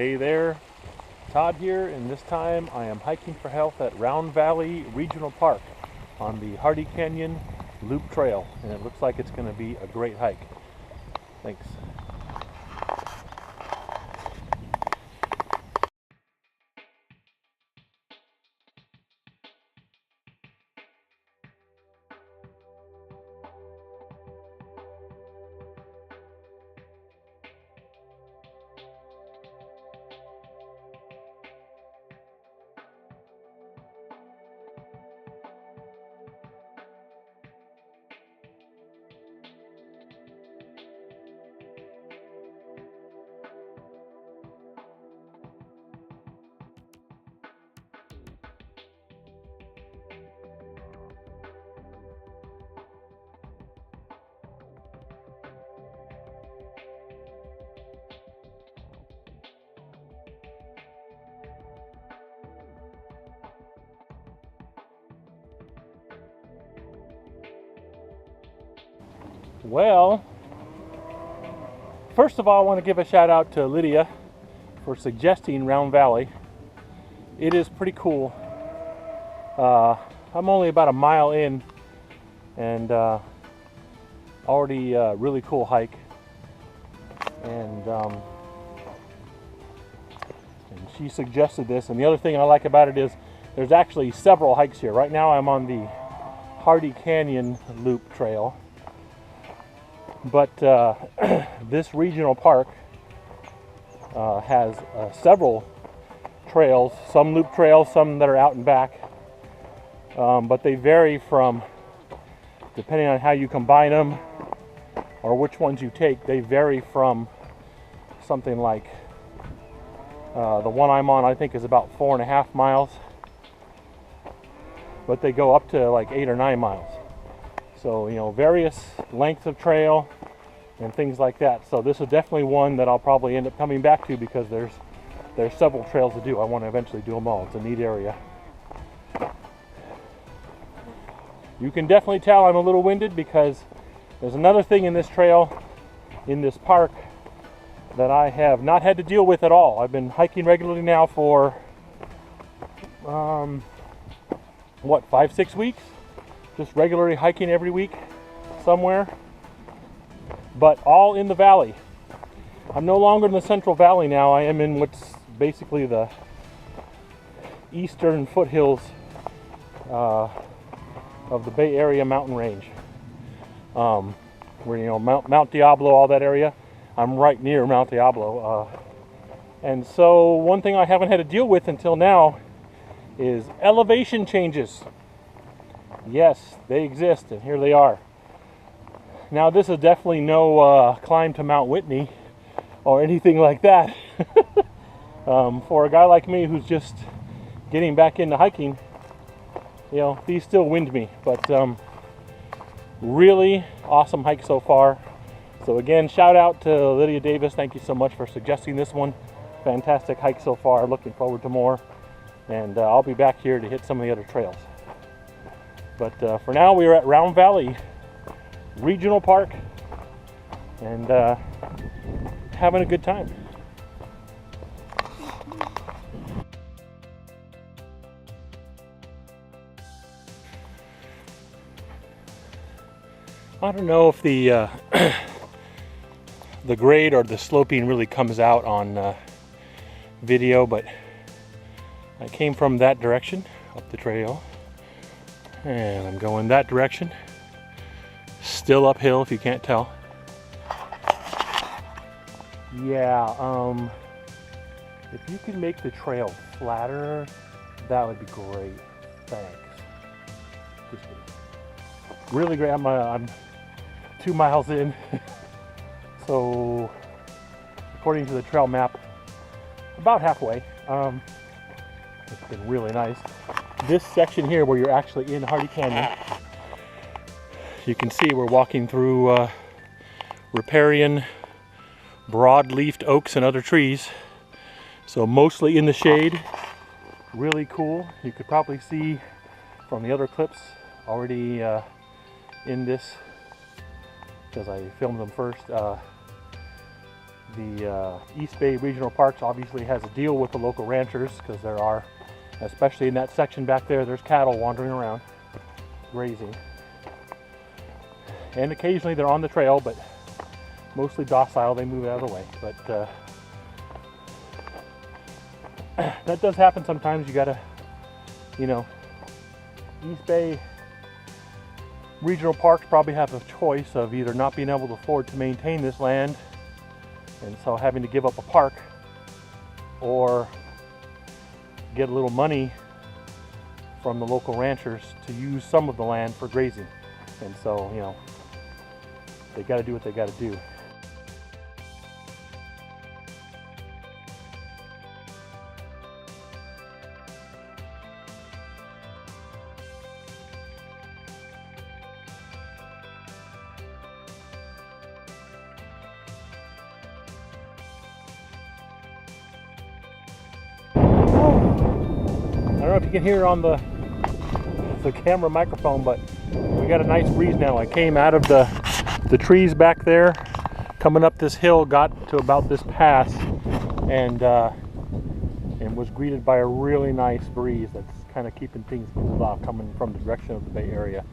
Hey there, Todd here, and this time I am hiking for health at Round Valley Regional Park on the Hardy Canyon Loop Trail, and it looks like it's going to be a great hike. Thanks. Well, first of all, I want to give a shout out to Lydia for suggesting Round Valley. It is pretty cool. I'm only about a mile in, and already a really cool hike. And she suggested this. And the other thing I like about it is there's actually several hikes here. Right now I'm on the Hardy Canyon Loop Trail. But this regional park has several trails, some loop trails, some that are out and back, but they vary from, depending on how you combine them or which ones you take, they vary from something like the one I'm on, I think, is about 4.5 miles, but they go up to like 8 or 9 miles. So, you know, various lengths of trail and things like that. So this is definitely one that I'll probably end up coming back to because there's several trails to do. I want to eventually do them all. It's a neat area. You can definitely tell I'm a little winded because there's another thing in this trail, in this park, that I have not had to deal with at all. I've been hiking regularly now for, 5-6 weeks? Just regularly hiking every week somewhere, but all in the valley. I'm no longer in the Central Valley now. I am in what's basically the eastern foothills of the Bay Area mountain range, where, you know, Mount Diablo, all that area. I'm right near Mount Diablo, and so one thing I haven't had to deal with until now is elevation changes. Yes, they exist, and here they are. Now, this is definitely no climb to Mount Whitney or anything like that. For a guy like me who's just getting back into hiking, you know, these still wind me. But really awesome hike so far. So again, shout out to Lydia Davis. Thank you so much for suggesting this one. Fantastic hike so far. Looking forward to more. And I'll be back here to hit some of the other trails. But for now, we are at Round Valley Regional Park and having a good time. I don't know if the the grade or the sloping really comes out on video, but I came from that direction up the trail. And I'm going that direction. Still uphill if you can't tell. Yeah, if you can make the trail flatter, that would be great. Thanks. Just really great. I'm 2 miles in. So, according to the trail map, about halfway. It's been really nice. This section here where you're actually in Hardy Canyon, you can see we're walking through riparian broad-leafed oaks and other trees, so mostly in the shade. Really cool. You could probably see from the other clips already in this, because I filmed them first, The East Bay Regional Parks obviously has a deal with the local ranchers, because there are, especially in that section back there, there's cattle wandering around, grazing. And occasionally they're on the trail, but mostly docile, they move out of the way. But that does happen sometimes. You gotta, you know, East Bay Regional Parks probably have a choice of either not being able to afford to maintain this land, and so having to give up a park, or get a little money from the local ranchers to use some of the land for grazing. And so, you know, they got to do what they got to do. I don't know if you can hear it on the camera microphone, but we got a nice breeze now. I came out of the trees back there, coming up this hill, got to about this pass, and was greeted by a really nice breeze that's kind of keeping things cooled off, coming from the direction of the Bay Area.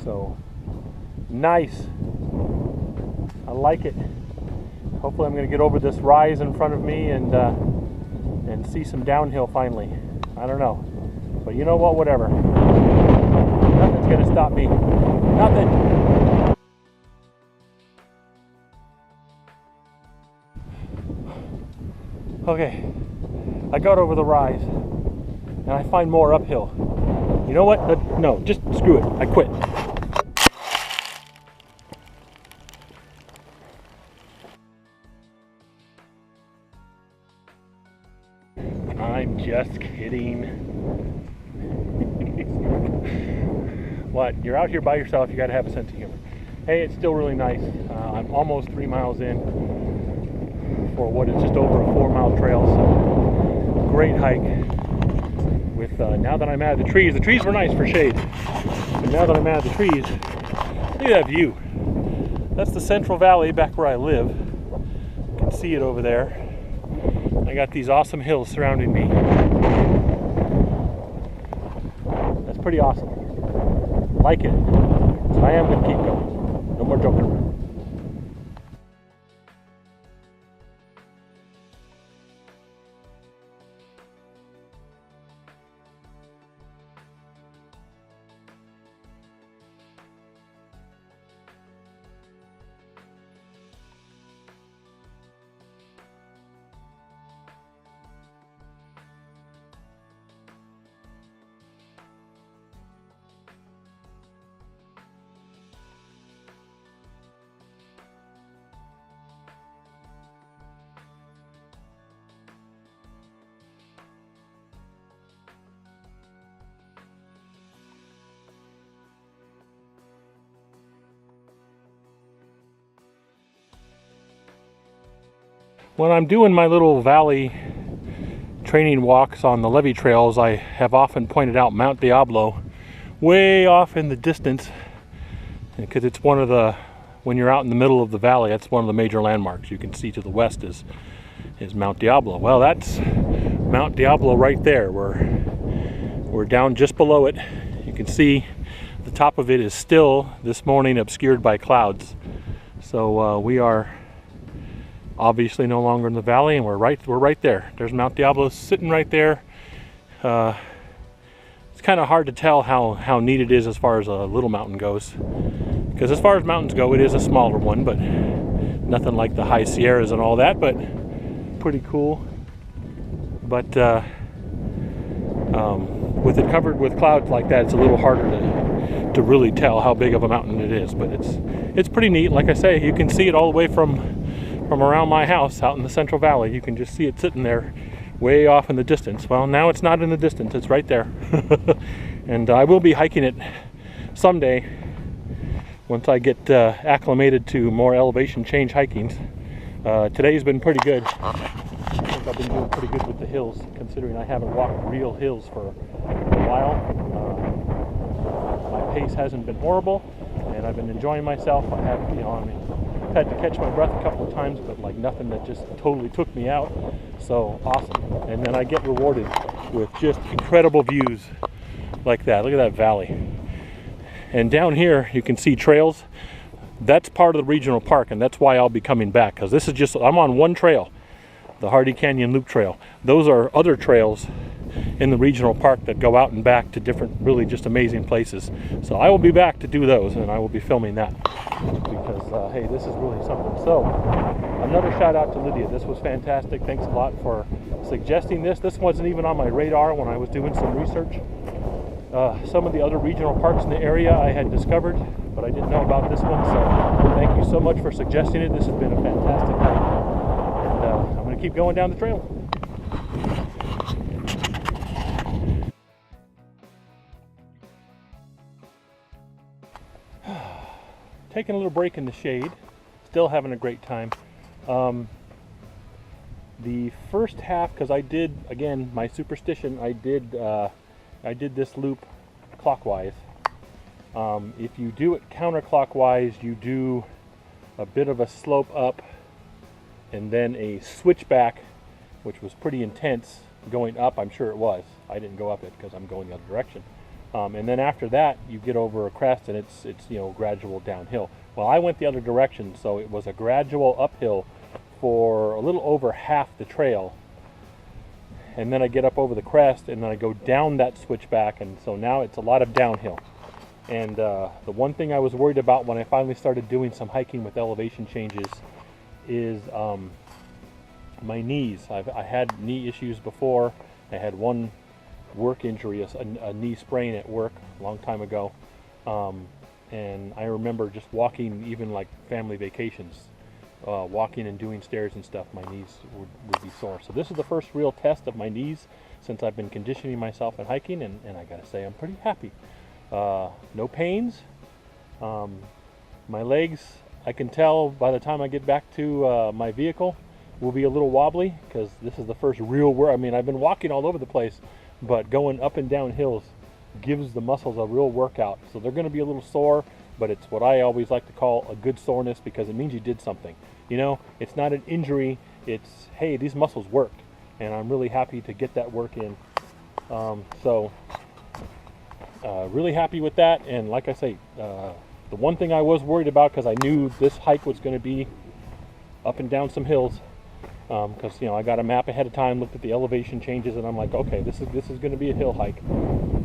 So nice. I like it. Hopefully I'm going to get over this rise in front of me and see some downhill finally. I don't know, but you know what, whatever. Nothing's gonna stop me. Nothing. Okay, I got over the rise and I find more uphill. You know what? No, just screw it. I quit. I'm just kidding. What? You're out here by yourself, you gotta have a sense of humor. Hey, it's still really nice. I'm almost 3 miles in for what is just over a 4-mile trail, so great hike. With now that I'm out of the trees were nice for shade, but now that I'm out of the trees, look at that view. That's the Central Valley back where I live. You can see it over there. I got these awesome hills surrounding me. That's pretty awesome. Like it. So I am going to keep going. No more joking around. When I'm doing my little valley training walks on the levee trails, I have often pointed out Mount Diablo way off in the distance, because it's one of the, when you're out in the middle of the valley, that's one of the major landmarks. You can see to the west is Mount Diablo. Well, that's Mount Diablo right there. We're down just below it. You can see the top of it is still this morning obscured by clouds. So we are obviously no longer in the valley, and we're right there. There's Mount Diablo sitting right there. It's kind of hard to tell how neat it is as far as a little mountain goes, because as far as mountains go, it is a smaller one, but nothing like the high Sierras and all that, but pretty cool. But with it covered with clouds like that, it's a little harder to really tell how big of a mountain it is, but it's pretty neat. Like I say, you can see it all the way from around my house out in the Central Valley. You can just see it sitting there way off in the distance. Well, now it's not in the distance, it's right there. And I will be hiking it someday once I get acclimated to more elevation change hikings. Today's been pretty good. I think I've been doing pretty good with the hills, considering I haven't walked real hills for a while. My pace hasn't been horrible, and I've been enjoying myself. I have, Had to catch my breath a couple of times, but like nothing that just totally took me out. So awesome. And then I get rewarded with just incredible views like that. Look at that valley. And down here you can see trails. That's part of the regional park, and that's why I'll be coming back, because this is just, I'm on one trail, the Hardy Canyon Loop Trail. Those are other trails in the regional park that go out and back to different, really just amazing places. So I will be back to do those, and I will be filming that, because hey, this is really something. So another shout out to Lydia. This was fantastic. Thanks a lot for suggesting this. This wasn't even on my radar when I was doing some research. Some of the other regional parks in the area I had discovered, but I didn't know about this one. So thank you so much for suggesting it. This has been a fantastic hike, and I'm going to keep going down the trail. Taking a little break in the shade, still having a great time. The first half, because I did, again, my superstition, I did this loop clockwise. If you do it counterclockwise, you do a bit of a slope up and then a switchback, which was pretty intense going up. I'm sure it was. I didn't go up it because I'm going the other direction. And then after that, you get over a crest and it's gradual downhill. Well, I went the other direction, so it was a gradual uphill for a little over half the trail. And then I get up over the crest, and then I go down that switchback, and so now it's a lot of downhill. And the one thing I was worried about when I finally started doing some hiking with elevation changes is my knees. I had knee issues before. I had one work injury, a knee sprain at work a long time ago. And I remember just walking, even like family vacations, walking and doing stairs and stuff, my knees would be sore. So this is the first real test of my knees since I've been conditioning myself and hiking, and I gotta say I'm pretty happy. No pains. My legs, I can tell by the time I get back to my vehicle, will be a little wobbly, because this is the first real work. I mean, I've been walking all over the place, but going up and down hills gives the muscles a real workout. So they're going to be a little sore, but it's what I always like to call a good soreness, because it means you did something. You know, it's not an injury. It's, hey, these muscles worked, and I'm really happy to get that work in. Really happy with that. And like I say, the one thing I was worried about, because I knew this hike was going to be up and down some hills, because I got a map ahead of time, looked at the elevation changes, and I'm like, okay, this is going to be a hill hike.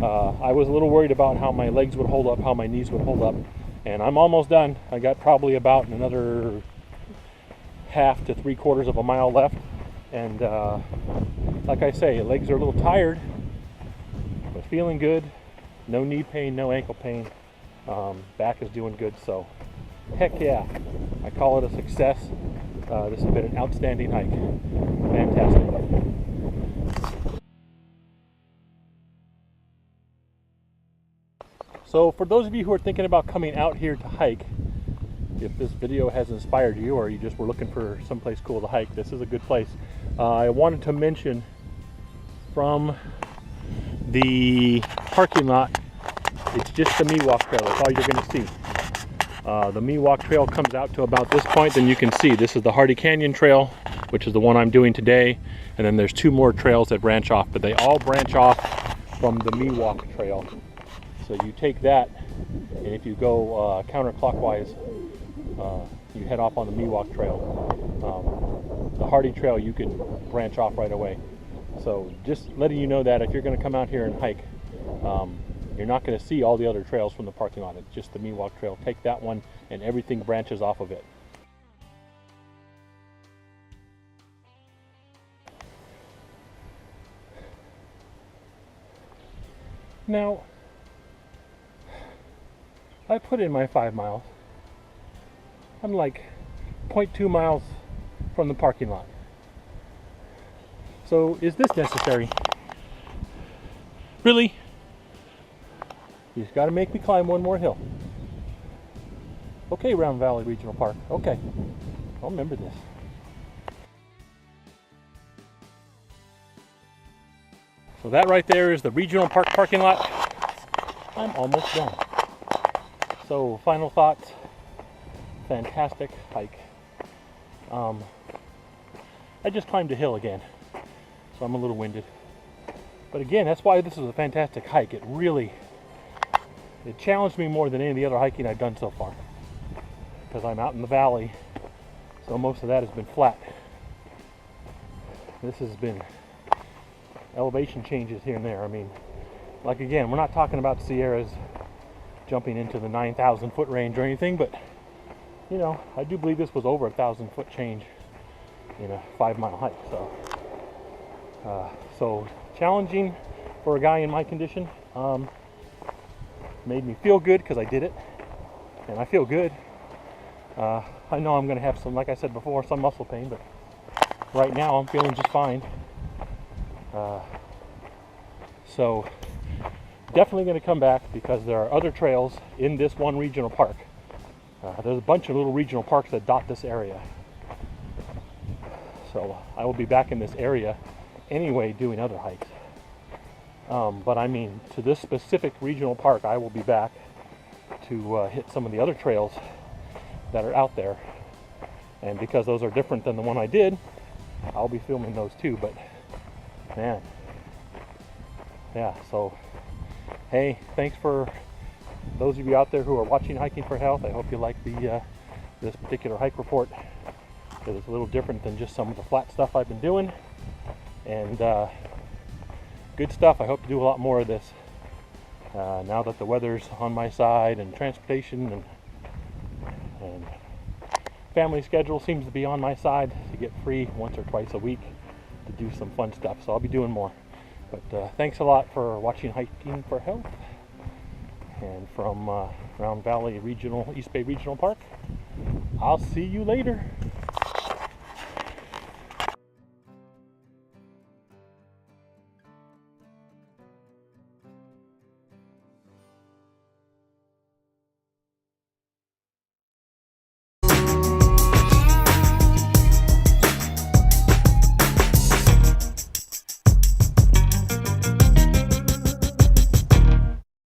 I was a little worried about how my legs would hold up, how my knees would hold up, and I'm almost done. I got probably about another half to 3/4 of a mile left, and like I say, legs are a little tired, but feeling good. No knee pain, no ankle pain. Back is doing good, so heck yeah, I call it a success. This has been an outstanding hike. Fantastic. So for those of you who are thinking about coming out here to hike, if this video has inspired you, or you just were looking for someplace cool to hike, this is a good place. I wanted to mention, from the parking lot, it's just the Miwok Trail. That's all you're going to see. The Miwok Trail comes out to about this point. Then you can see this is the Hardy Canyon Trail, which is the one I'm doing today. And then there's 2 more trails that branch off, but they all branch off from the Miwok Trail. So you take that, and if you go counterclockwise, you head off on the Miwok Trail. The Hardy Trail, you can branch off right away. So just letting you know that if you're going to come out here and hike, you're not going to see all the other trails from the parking lot. It's just the Miwok Trail. Take that one, and everything branches off of it. Now, I put in my 5 miles. I'm like 0.2 miles from the parking lot. So is this necessary? Really? You just got to make me climb one more hill. Okay, Round Valley Regional Park. Okay, I'll remember this. So that right there is the regional park parking lot. I'm almost done. So final thoughts fantastic hike. I just climbed a hill again, so I'm a little winded. But again, that's why this is a fantastic hike. It challenged me more than any of the other hiking I've done so far, because I'm out in the valley, so most of that has been flat. This has been elevation changes here and there. I mean, like again, we're not talking about Sierras jumping into the 9,000 foot range or anything, but you know, I do believe this was over 1,000 foot change in a 5-mile hike. So challenging for a guy in my condition. Made me feel good because I did it, and I feel good. I know I'm going to have some, like I said before, some muscle pain, but right now I'm feeling just fine. So definitely going to come back because there are other trails in this one regional park. There's a bunch of little regional parks that dot this area. So I will be back in this area anyway doing other hikes. But I mean, to this specific regional park, I will be back to hit some of the other trails that are out there. And because those are different than the one I did, I'll be filming those too. But man, yeah, so hey, thanks for those of you out there who are watching Hiking for Health. I hope you like this particular hike report, because it's a little different than just some of the flat stuff I've been doing. And good stuff. I hope to do a lot more of this now that the weather's on my side, and transportation and family schedule seems to be on my side to get free once or twice a week to do some fun stuff. So I'll be doing more. But thanks a lot for watching Hiking for Health, and from Round Valley Regional, East Bay Regional Park. I'll see you later.